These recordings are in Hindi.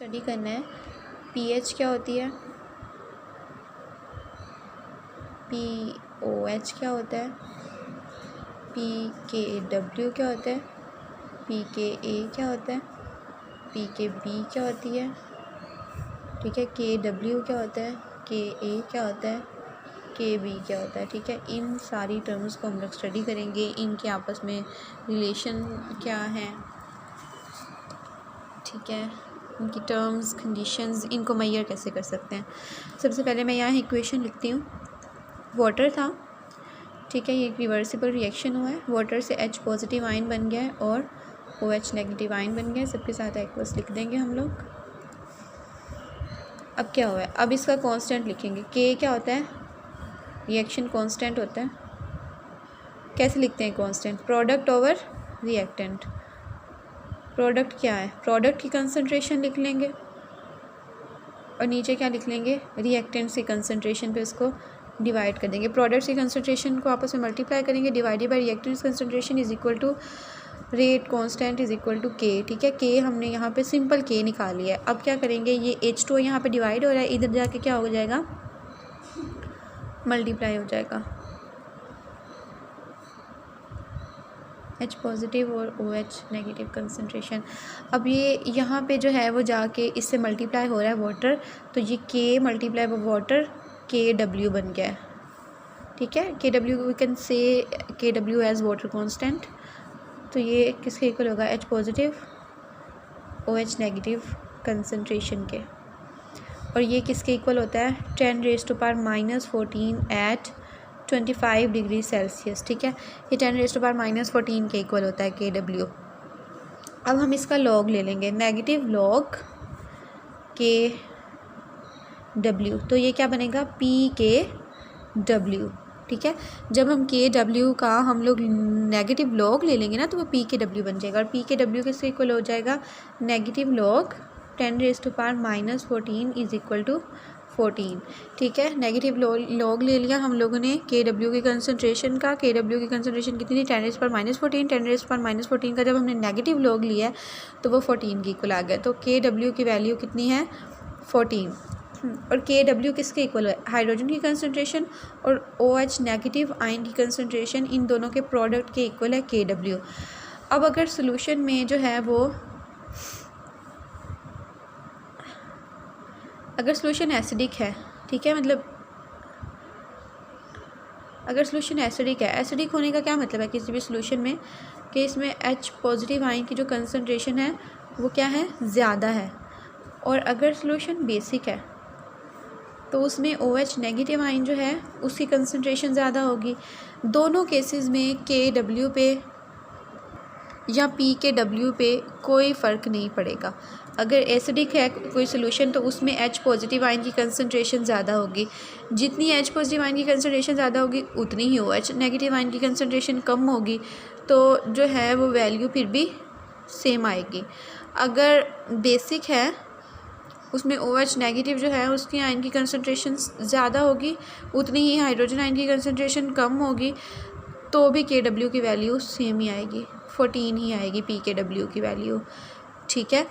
स्टडी करना है पीएच क्या होती है, पीओएच क्या होता है, पीकेडब्ल्यू क्या होता है, पीकेए क्या होता है, पीकेबी क्या होती है, ठीक है, केडब्ल्यू क्या होता है, केए क्या होता है, केबी क्या होता है। ठीक है, इन सारी टर्म्स को हम लोग स्टडी करेंगे, इनके आपस में रिलेशन क्या है, ठीक है, इनकी टर्म्स कंडीशंस, इनको मैयर कैसे कर सकते हैं। सबसे पहले मैं यहाँ इक्वेशन लिखती हूँ। वाटर था, ठीक है, ये एक रिवर्सिबल रिएक्शन हुआ है, वाटर से H पॉजिटिव आयन बन गया है और OH नेगेटिव आयन बन गया है, सबके साथ एक्वस लिख देंगे हम लोग। अब क्या हुआ है, अब इसका कांस्टेंट लिखेंगे। K क्या होता है, रिएक्शन कांस्टेंट होता है। कैसे लिखते हैं constant, product over reactant. Product क्या है, प्रोडक्ट की कंसंट्रेशन लिख लेंगे और नीचे क्या लिख लेंगे, रिएक्टेंट्स की कंसंट्रेशन पे इसको डिवाइड कर देंगे। प्रोडक्ट्स की कंसंट्रेशन को आपस में मल्टीप्लाई करेंगे, divided by reactants concentration is equal to rate constant is equal to K. ठीक है, के हमने यहाँ पे सिंपल के निकाल लिया है। अब क्या करेंगे, ये H2 यहाँ पे डिवाइड हो रहा है, इधर जाके क्या हो जाएगा, मल्टीप्लाई हो जाएगा। H पॉजिटिव और OH नेगेटिव कंसंट्रेशन। अब ये यहाँ पे जो है वो जाके इससे मल्टीप्लाई हो रहा है वाटर, तो ये K multiply by water KW बन गया है। ठीक है, KW we can say KW as water constant. तो ये किसके इक्वल होगा, H positive OH negative concentration के। और ये किसके इक्वल होता है, 10⁻⁻14 एट 25 डिग्री सेल्सियस। ठीक है, ये 10⁻⁻14 के इक्वल होता है KW। अब हम इसका लॉग ले लेंगे, नेगेटिव लॉग KW, तो ये क्या बनेगा, PKW। ठीक है, जब हम KW का हम लोग नेगेटिव लॉग ले लेंगे ना, तो वो PKW बन जाएगा। और PKW किसके इक्वल हो जाएगा, negative log 10⁻⁻14 is equal to 14। ठीक है, नेगेटिव लॉग ले लिया हम लोगों ने KW की कंसंट्रेशन का। KW की कंसंट्रेशन कितनी थी, 10⁻⁻14। 10⁻⁻14 का जब हमने नेगेटिव लॉग लिया है तो वो 14 की इक्वल आ गया। तो KW की वैल्यू कितनी है, 14। और KW किसके इक्वल है, हाइड्रोजन की कंसंट्रेशन और OH नेगेटिव आयन की कंसंट्रेशन, इन दोनों के प्रोडक्ट के इक्वल है KW। अब अगर सोल्यूशन में जो है वो, अगर सोल्यूशन एसिडिक है, ठीक है, मतलब अगर सोल्यूशन एसिडिक है, एसिडिक होने का क्या मतलब है किसी भी सोल्यूशन में, कि इसमें H पॉजिटिव आयन की जो कंसंट्रेशन है वो क्या है, ज़्यादा है। और अगर सोल्यूशन बेसिक है तो उसमें OH नेगेटिव आयन जो है उसकी कंसंट्रेशन ज़्यादा होगी। दोनों केसेस में KW पे या PKW पे कोई फ़र्क नहीं पड़ेगा। अगर एसिडिक है कोई सोल्यूशन तो उसमें H पॉजिटिव आयन की कंसंट्रेशन ज़्यादा होगी, जितनी H पॉजिटिव आयन की कंसंट्रेशन ज़्यादा होगी उतनी ही OH नेगेटिव आयन की कंसंट्रेशन कम होगी, तो जो है वो वैल्यू फिर भी सेम आएगी। अगर बेसिक है उसमें OH नेगेटिव जो है उसकी आयन की कंसंट्रेशन ज़्यादा होगी, उतनी ही हाइड्रोजन आयन की कंसंट्रेशन कम होगी, तो भी KW की वैल्यू सेम ही आएगी, 14 ही आएगी PKW की वैल्यू। ठीक है,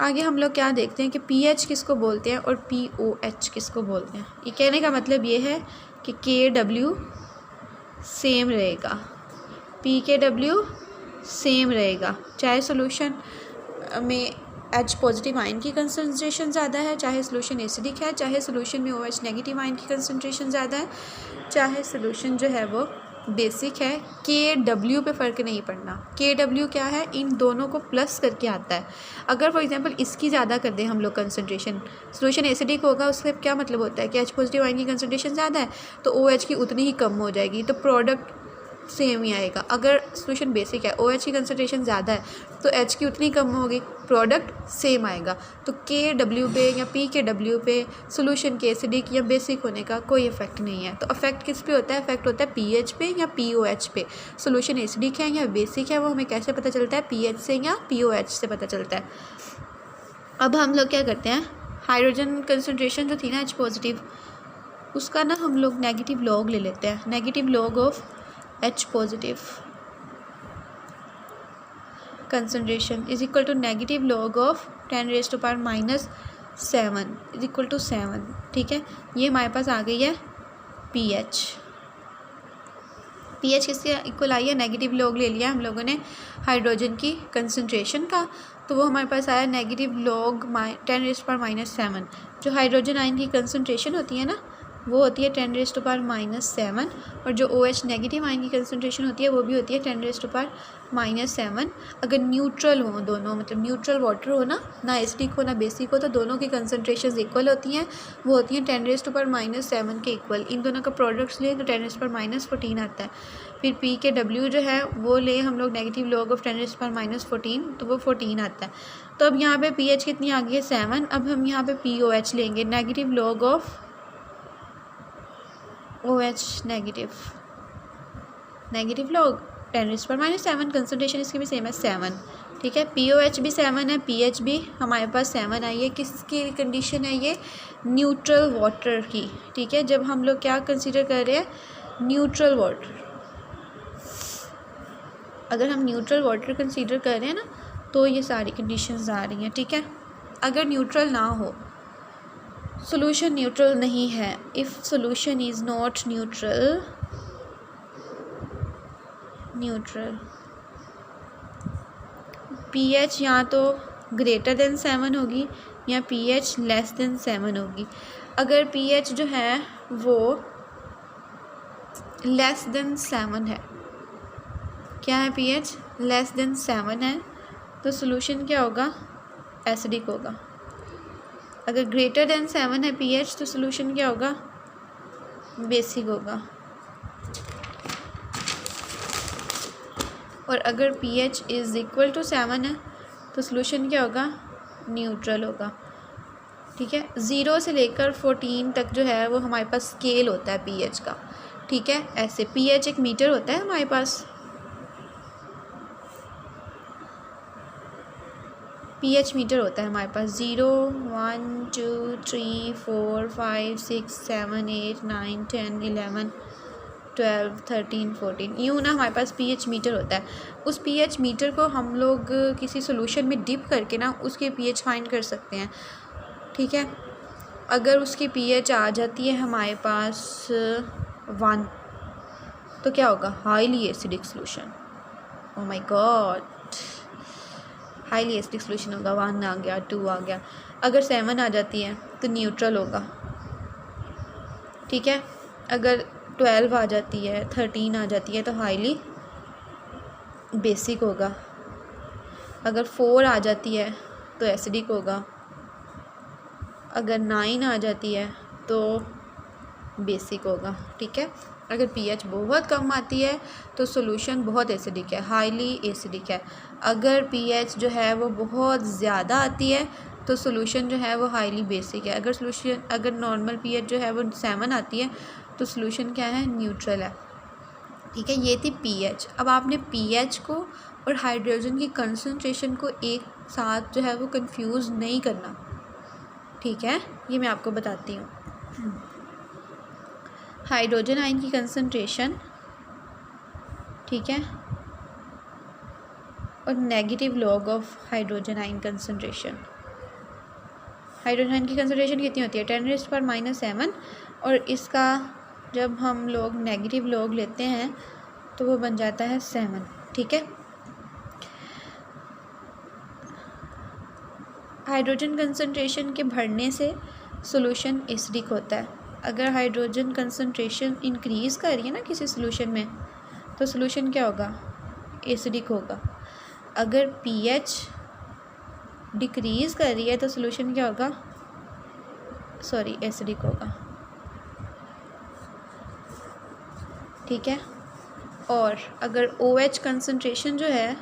आगे हम लोग क्या देखते हैं कि pH किसको बोलते हैं और POH किसको बोलते हैं। ये कहने का मतलब ये है कि KW सेम रहेगा, PKW सेम रहेगा, चाहे सोल्यूशन में H पॉजिटिव आयन की कंसंट्रेशन ज़्यादा है, चाहे सोल्यूशन एसिडिक है, चाहे सोल्यूशन में OH नेगेटिव आयन की कंसंट्रेशन ज़्यादा है, चाहे सोल्यूशन जो है वो बेसिक है, KW पे फ़र्क नहीं पड़ना। KW क्या है, इन दोनों को प्लस करके आता है। अगर फॉर एग्जांपल इसकी ज़्यादा कर दें हम लोग कंसंट्रेशन, सोल्यूशन एसिडिक होगा, उससे क्या मतलब होता है कि H पॉजिटिव आयन की कंसंट्रेशन ज़्यादा है तो OH की उतनी ही कम हो जाएगी, तो प्रोडक्ट सेम ही आएगा। अगर सोल्यूशन बेसिक है, OH की कंसंट्रेशन ज़्यादा है तो H की उतनी कम होगी, प्रोडक्ट सेम आएगा। तो KW पे या PKW पे सोल्यूशन के एसिडिक या बेसिक होने का कोई इफेक्ट नहीं है। तो इफेक्ट किस पे होता है, इफेक्ट होता है pH पे या POH पे। सोल्यूशन एसिडिक है या बेसिक है वो हमें कैसे पता चलता है, pH से या POH से पता चलता है। अब हम लोग क्या करते हैं, हाइड्रोजन कंसंट्रेशन जो थी ना H पॉजिटिव, उसका ना हम लोग नेगेटिव लॉग ले लेते हैं। Negative log of H positive concentration is equal to negative log of 10⁻⁻7 is equal to 7, ठीक है। ये हमारे पास आ गई है pH। pH किसके इक्वल आई है, नेगेटिव लॉग ले लिया हम लोगों ने हाइड्रोजन की कंसनट्रेशन का, तो वो हमारे पास आया नेगेटिव लॉग 10⁻⁻7। जो हाइड्रोजन आयन की कंसनट्रेशन होती है ना वो होती है 10⁻⁻7, और जो OH नेगेटिव आयन की कंसनट्रेशन होती है वो भी होती है 10⁻⁻7। अगर न्यूट्रल हो दोनों, मतलब न्यूट्रल वाटर हो ना एसिडिक हो ना बेसिक हो, तो दोनों की कंसनट्रेशन इक्वल होती हैं, वो होती हैं 10⁻⁻7 के इक्वल। इन दोनों का प्रोडक्ट्स लें तो 10⁻⁻14 आता है। फिर P के W जो है वो ले हम लोग नेगेटिव लॉग ऑफ 10⁻⁻14, तो वो 14 आता है। तो अब यहाँ पे pH कितनी आ गई है 7। अब हम यहाँ पे POH लेंगे, negative log of OH negative log 10⁻⁻7, concentration इसकी भी सेम है 7, ठीक है। POH भी 7 है, pH भी हमारे पास 7 आई है। किसकी कंडीशन है ये, न्यूट्रल वाटर की, ठीक है। जब हम लोग क्या कंसीडर कर रहे हैं, न्यूट्रल वाटर। अगर हम न्यूट्रल वाटर कंसीडर कर रहे हैं ना तो ये सारी कंडीशंस आ रही हैं, ठीक है। अगर न्यूट्रल ना हो, सोल्यूशन न्यूट्रल नहीं है, if solution is not neutral pH या तो ग्रेटर देन 7 होगी या pH लेस देन 7 होगी। अगर pH जो है वो लेस देन 7 है, क्या है, pH लेस देन 7 है, तो सोल्यूशन क्या होगा, एसिडिक होगा। अगर ग्रेटर देन 7 है pH, तो सोल्यूशन क्या होगा, बेसिक होगा। और अगर pH इज़ इक्वल टू 7 है तो सोल्यूशन क्या होगा, न्यूट्रल होगा, ठीक है। 0 से लेकर 14 तक जो है वो हमारे पास स्केल होता है pH का, ठीक है। ऐसे pH एक मीटर होता है हमारे पास, pH मीटर होता है हमारे पास। 0 1 2 3 4 5 6 7 8 9 10 11 12 13 14 यूँ ना हमारे पास pH मीटर होता है। उस pH मीटर को हम लोग किसी सोल्यूशन में डिप करके ना उसके pH फाइंड कर सकते हैं, ठीक है। अगर उसकी pH आ जाती है हमारे पास 1, तो क्या होगा, highly acidic solution. Oh my God, highly acidic solution होगा। 1 आ गया, 2 आ गया। अगर 7 आ जाती है तो न्यूट्रल होगा, ठीक है। अगर 12 आ जाती है, 13 आ जाती है तो हाईली बेसिक होगा। अगर 4 आ जाती है तो एसिडिक होगा। अगर 9 आ जाती है तो बेसिक होगा, ठीक है। अगर pH बहुत कम आती है तो सोल्यूशन बहुत एसिडिक है, हाईली एसिडिक है। अगर pH जो है वो बहुत ज़्यादा आती है तो सोल्यूशन जो है वो हाईली बेसिक है। अगर नॉर्मल pH जो है वो 7 आती है तो सोल्यूशन क्या है, न्यूट्रल है, ठीक है। ये थी pH। अब आपने pH को और हाइड्रोजन की कंसनट्रेशन को एक साथ जो है वो कंफ्यूज नहीं करना, ठीक है। ये मैं आपको बताती हूँ। हाइड्रोजन आयन की कंसनट्रेशन, ठीक है, और negative log of hydrogen ion concentration. Hydrogen ion की कंसनट्रेशन कितनी होती है, 10⁻⁻7, और इसका जब हम लोग नेगेटिव लॉग लेते हैं तो वो बन जाता है 7, ठीक है। हाइड्रोजन कंसनट्रेशन के बढ़ने से सॉल्यूशन एसिडिक होता है। अगर हाइड्रोजन कंसनट्रेशन इंक्रीज़ कर रही है ना किसी सॉल्यूशन में तो सॉल्यूशन क्या होगा, एसिडिक होगा। अगर pH डिक्रीज़ कर रही है तो सॉल्यूशन क्या होगा, एसिडिक होगा, ठीक है। और अगर OH कंसनट्रेशन जो है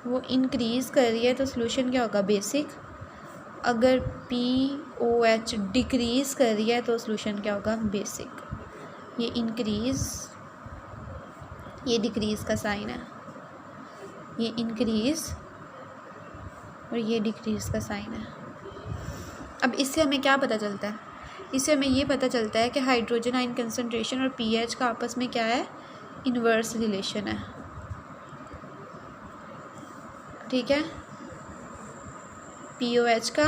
वो इंक्रीज़ कर रही है तो सॉल्यूशन क्या होगा, बेसिक। अगर POH डिक्रीज़ कर रही है तो सॉल्यूशन क्या होगा, बेसिक। ये इंक्रीज़, ये डिक्रीज़ का साइन है, ये इंक्रीज़ और ये डिक्रीज़ का साइन है। अब इससे हमें क्या पता चलता है, इससे हमें ये पता चलता है कि हाइड्रोजन आयन कंसनट्रेशन और pH का आपस में क्या है, इन्वर्स रिलेशन है, ठीक है। POH का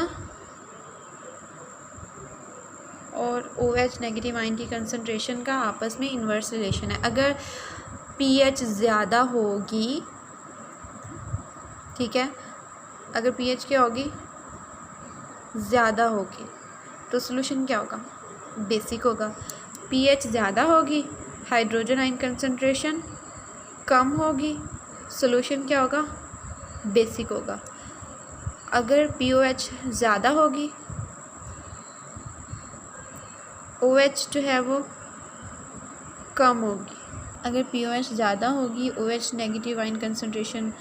और OH नेगेटिव आयन की कंसंट्रेशन का आपस में इन्वर्स रिलेशन है। अगर pH ज़्यादा होगी, ठीक है, अगर pH क्या होगी, ज़्यादा होगी, तो सोल्यूशन क्या होगा, बेसिक होगा। pH ज़्यादा होगी, हाइड्रोजन आयन कंसंट्रेशन कम होगी, सोल्यूशन क्या होगा, बेसिक होगा। अगर POH ज़्यादा होगी, OH जो है वो कम होगी। अगर POH ज़्यादा होगी, OH नेगेटिव आयन कंसंट्रेशन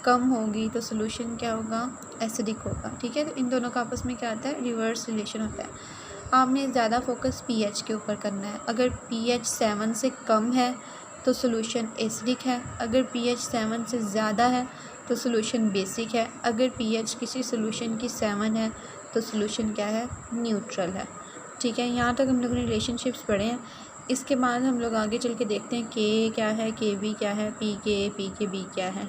कम होगी, तो सोल्यूशन क्या होगा, एसिडिक होगा। ठीक है, तो इन दोनों का आपस में क्या आता है, रिवर्स रिलेशन होता है। आपने ज़्यादा फोकस pH के ऊपर करना है। अगर pH 7 से कम है तो सोल्यूशन एसिडिक है। अगर pH 7 से ज़्यादा है तो सोल्यूशन बेसिक है। अगर pH किसी सोल्यूशन की 7 है तो सोल्यूशन क्या है, न्यूट्रल है। ठीक है, यहाँ तक हम लोगों ने रिलेशनशिप्स पढ़े हैं। इसके बाद हम लोग आगे चल के देखते हैं K क्या है, KB क्या है, PK, PKB क्या है।